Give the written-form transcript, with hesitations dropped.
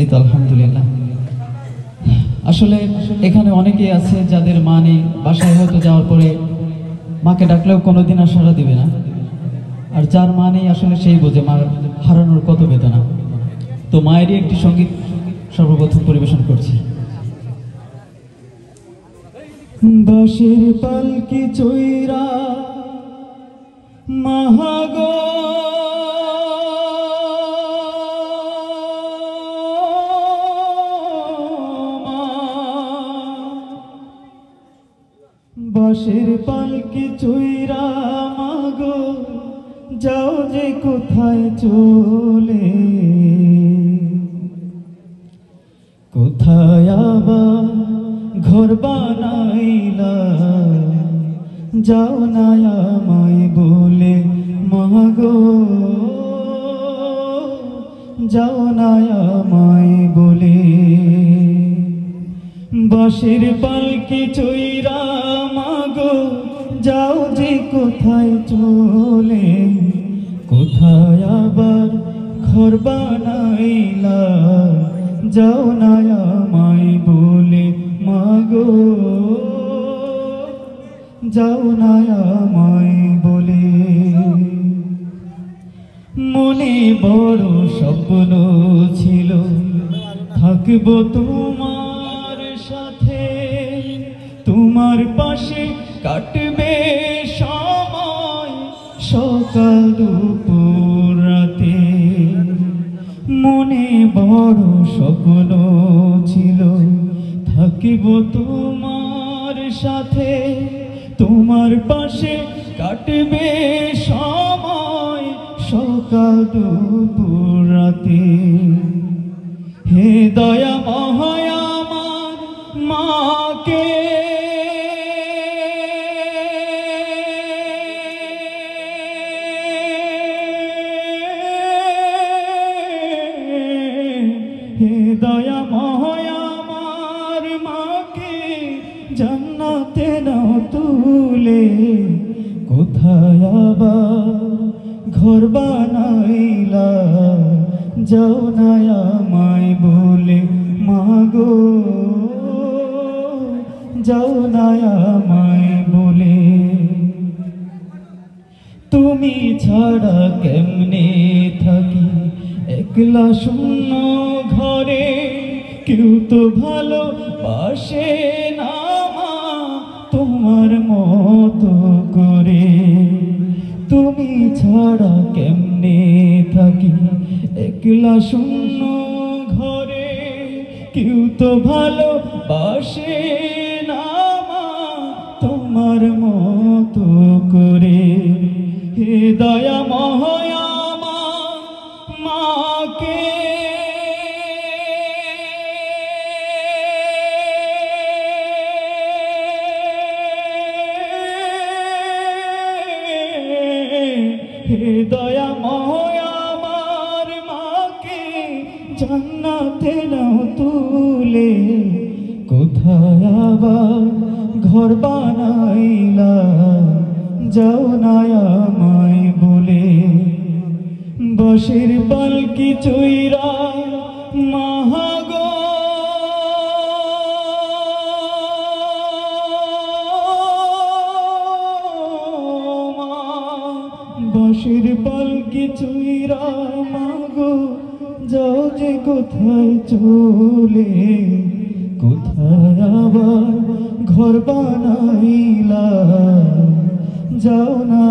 এই তো আলহামদুলিল্লাহ। আসলে এখানে অনেকেই আছে যাদের মা নেই, বাসায় হয়তো যাওয়ার পরে মাকে ডাকলেও কোনোদিন আর সাড়া দিবে না। আর যার মা নেই আসলে সেই বোঝে মা হারানোর কত বেদনা। তো মায়েরই একটি সঙ্গীত সর্বপ্রথম পরিবেশন করছি। বাঁশির পালকি চৈরা মাহাগো বাঁশির পালকি চৈরা মাগো যাও যে কোথায় চলে, কোথায় আবার ঘর বানাইলা, যাও না আমায় বলে মাগো, যাও না আমায় বলে। বাঁশির পালকি চৈরা মাগো যাও যে কোথায় চলে, কোথায় আবার ঘর বানাইলা, যাও না আমায় বলে মাগো, যাও না আমায় বলে। মনে বড় স্বপ্ন ছিল থাকবো তোমার সাথে, তোমার পাশে কাটবে সময় সকাল দুপুর রাতে। মনে বড় স্বপ্ন ছিল থাকবো তোমার সাথে, তোমার পাশে কাটবে সময় সকাল দুপুর রাতে। হে দয়াময় আমার মাকে হে দয়াময় আমার মাকে জান্নাতে নাও তুলে, কোথায় আবার ঘর বানাইলা, যাও না আমায় বলে মাগো, যাও না আমায় বলে। তুমি ছাড়া কেমনে থাকি একলা শূন্য ঘরে, কেউ তো ভালো বাসে না মা তোমার মতো করে। তুমি ছাড়া কেমনে থাকি একলা শূন্য ঘরে, কেউ তো ভালো বাসে না মা তোমার মতো করে। হে দয়াময় আমার মাকে হে দয়াময় আমার মাকে জান্নাতে নাও তুলে, কোথায় আবার ঘর বানাইলা, যাও না আমায় বলে। বাঁশির পালকি চৈরা মাহাগো বাঁশির পালকি চৈরা মাগো যাও যে কোথায় চলে, কোথায় আবার ঘর বানাইলা, যাও না